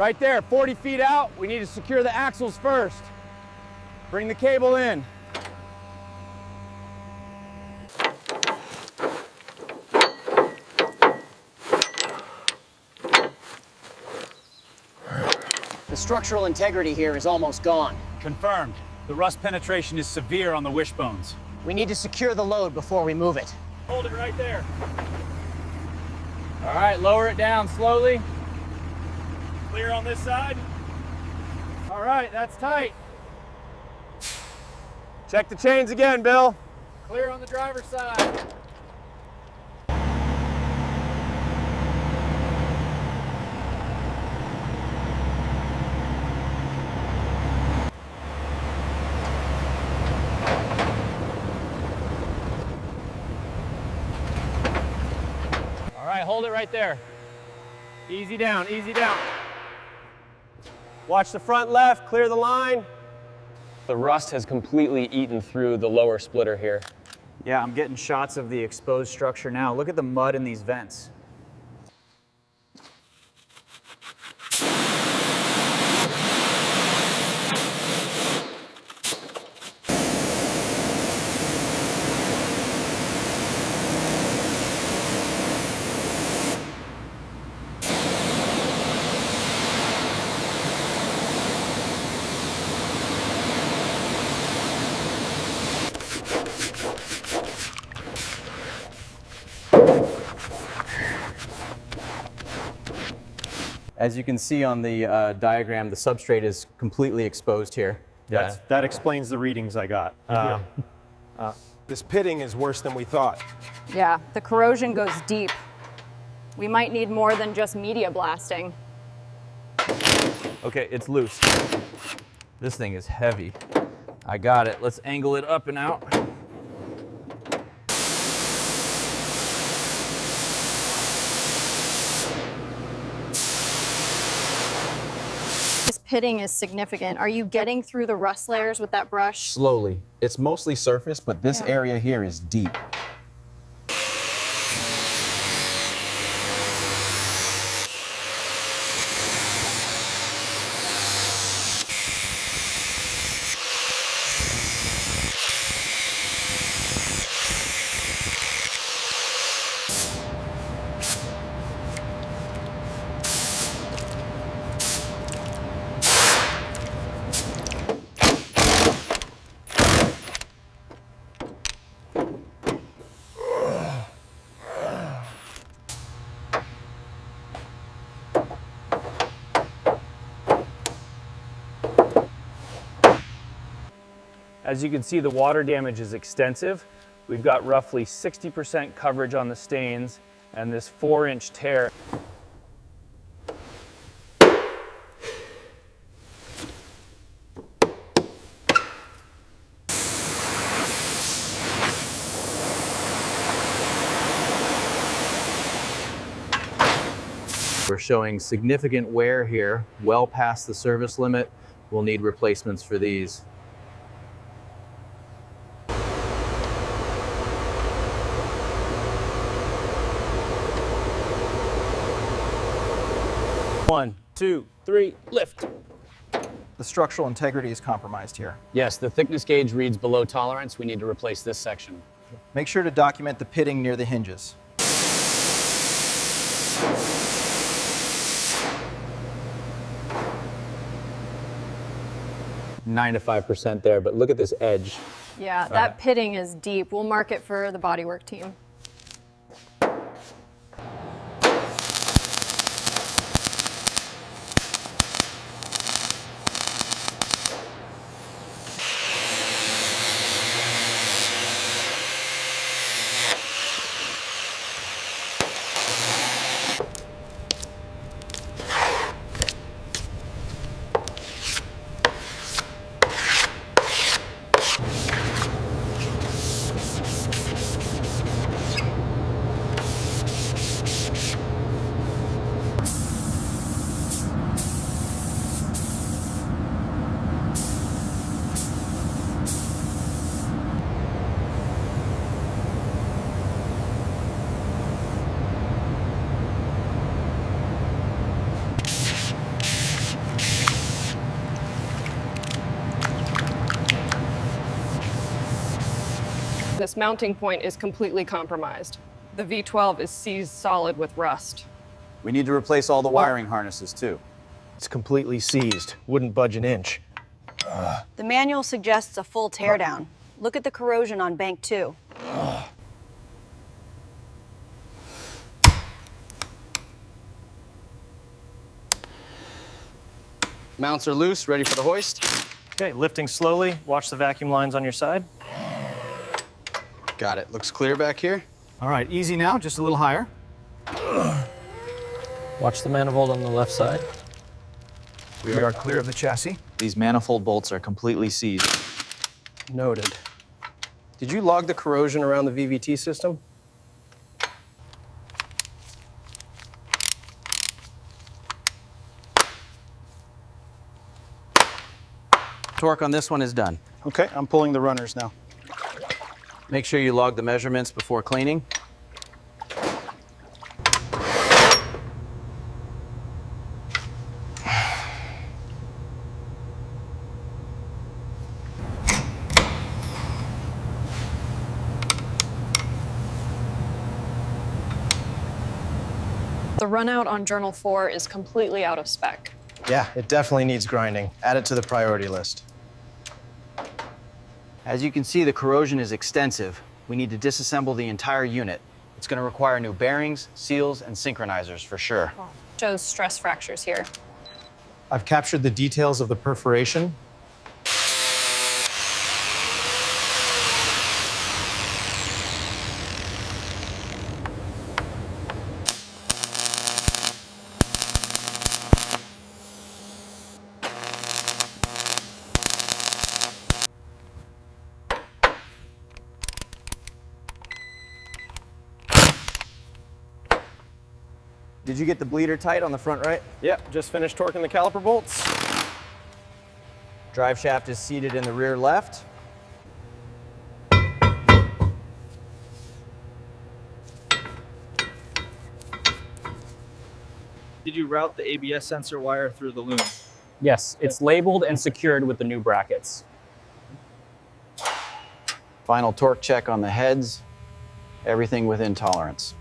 Right there, 40 feet out. We need to secure the axles first. Bring the cable in. The structural integrity here is almost gone. Confirmed. The rust penetration is severe on the wishbones. We need to secure the load before we move it. Hold it right there. All right, lower it down slowly. Clear on this side. All right, that's tight. Check the chains again, Bill. Clear on the driver's side. All right, hold it right there. Easy down, easy down. Watch the front left, clear the line. The rust has completely eaten through the lower splitter here. Yeah, I'm getting shots of the exposed structure now. Look at the mud in these vents. As you can see on the diagram, the substrate is completely exposed here. That explains the readings I got. This pitting is worse than we thought. Yeah, the corrosion goes deep. We might need more than just media blasting. Okay, it's loose. This thing is heavy. I got it. Let's angle it up and out. This pitting is significant. Are you getting through the rust layers with that brush? Slowly. It's mostly surface, but this area here is deep. As you can see, the water damage is extensive. We've got roughly 60% coverage on the stains and this 4-inch tear. We're showing significant wear here, well past the service limit. We'll need replacements for these. One, two, three, lift. The structural integrity is compromised here. Yes, the thickness gauge reads below tolerance. We need to replace this section. Make sure to document the pitting near the hinges. Nine to 5% there, but look at this edge. Yeah, that pitting is deep. We'll mark it for the bodywork team. This mounting point is completely compromised. The V12 is seized solid with rust. We need to replace all the wiring harnesses too. It's completely seized. Wouldn't budge an inch. The manual suggests a full teardown. Look at the corrosion on bank 2. Mounts are loose, ready for the hoist. Okay, lifting slowly. Watch the vacuum lines on your side. Got it. Looks clear back here. All right, easy now, just a little higher. Watch the manifold on the left side. We are clear of the chassis. These manifold bolts are completely seized. Noted. Did you log the corrosion around the VVT system? Torque on this one is done. Okay, I'm pulling the runners now. Make sure you log the measurements before cleaning. The runout on Journal 4 is completely out of spec. Yeah, it definitely needs grinding. Add it to the priority list. As you can see, the corrosion is extensive. We need to disassemble the entire unit. It's going to require new bearings, seals, and synchronizers for sure. Shows stress fractures here. I've captured the details of the perforation. Did you get the bleeder tight on the front right? Yep, just finished torquing the caliper bolts. Drive shaft is seated in the rear left. Did you route the ABS sensor wire through the loom? Yes, it's labeled and secured with the new brackets. Final torque check on the heads. Everything within tolerance.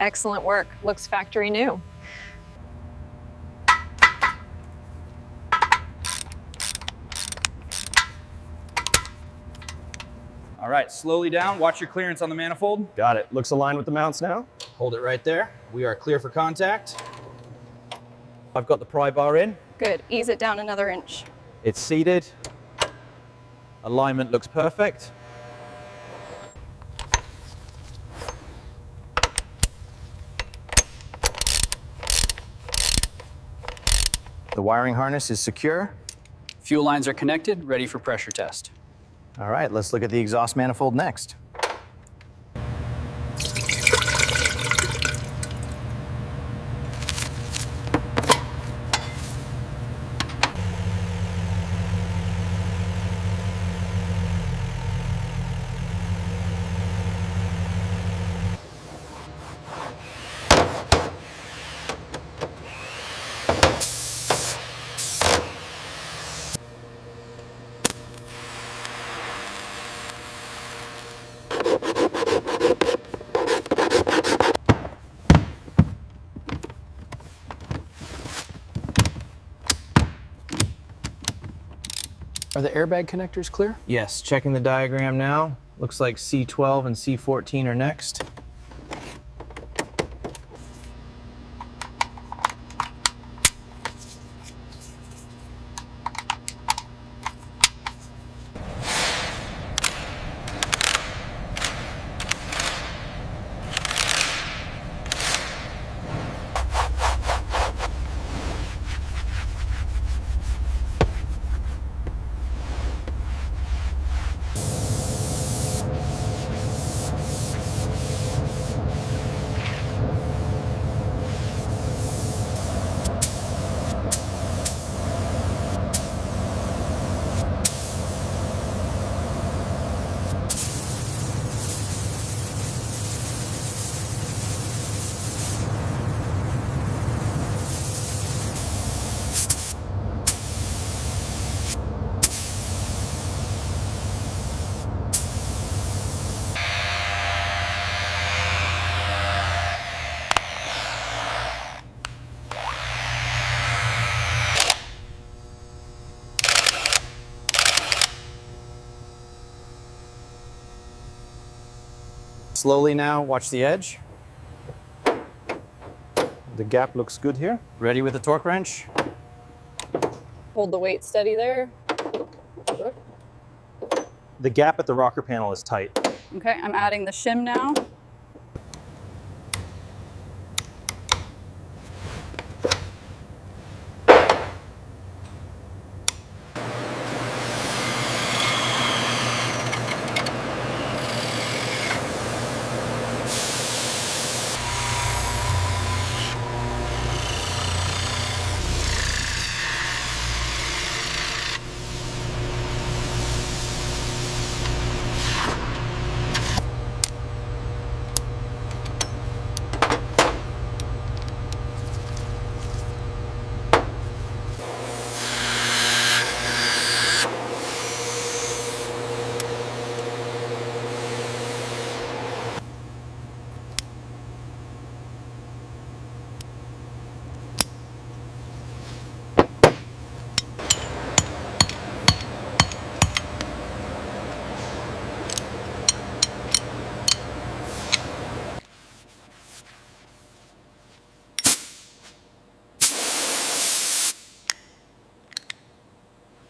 Excellent work. Looks factory new. All right, slowly down. Watch your clearance on the manifold. Got it. Looks aligned with the mounts now. Hold it right there. We are clear for contact. I've got the pry bar in. Good. Ease it down another inch. It's seated. Alignment looks perfect. The wiring harness is secure. Fuel lines are connected, ready for pressure test. All right, let's look at the exhaust manifold next. Are the airbag connectors clear? Yes, checking the diagram now. Looks like C12 and C14 are next. Slowly now, watch the edge. The gap looks good here. Ready with the torque wrench. Hold the weight steady there. The gap at the rocker panel is tight. Okay, I'm adding the shim now.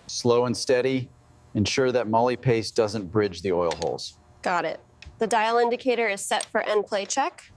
Slow and steady. Ensure that moly paste doesn't bridge the oil holes. Got it. The dial indicator is set for end play check.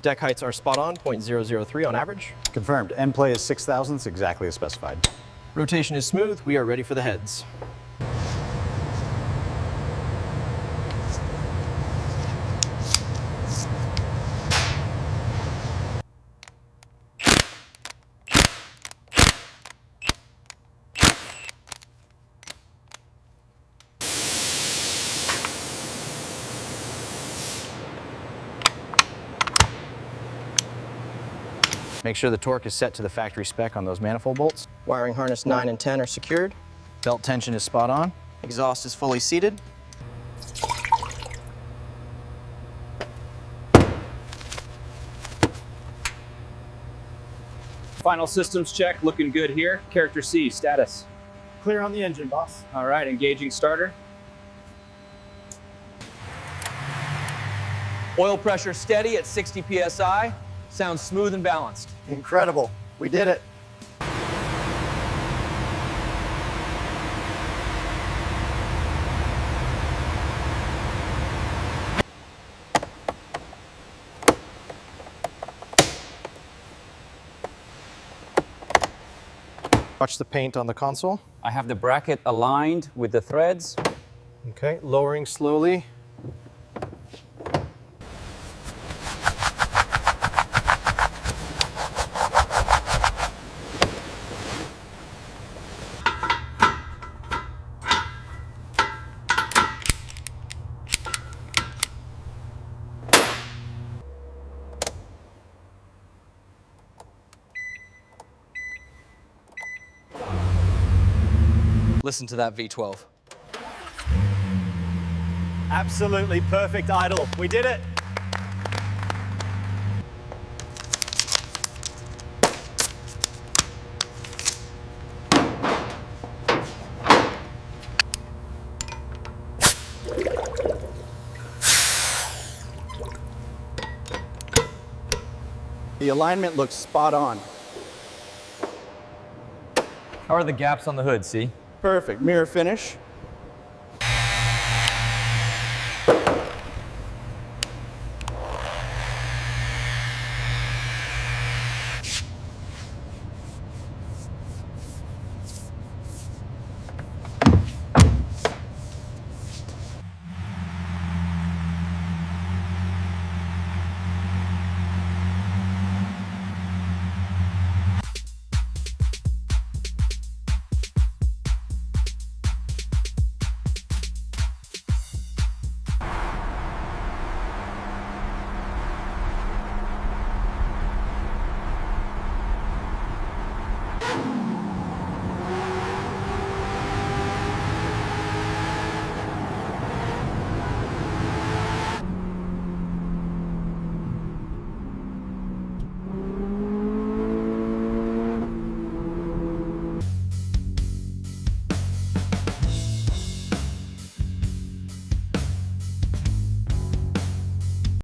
Deck heights are spot on, 0.003 on average. Confirmed. End play is 6 thousandths, exactly as specified. Rotation is smooth. We are ready for the heads. Make sure the torque is set to the factory spec on those manifold bolts. Wiring harness 9 and 10 are secured. Belt tension is spot on. Exhaust is fully seated. Final systems check, looking good here. Character C, status. Clear on the engine, boss. All right, engaging starter. Oil pressure steady at 60 PSI. Sounds smooth and balanced. Incredible. We did it. Watch the paint on the console. I have the bracket aligned with the threads. Okay, lowering slowly. Listen to that V12. Absolutely perfect idle. We did it. The alignment looks spot on. How are the gaps on the hood, see? Perfect. Mirror finish.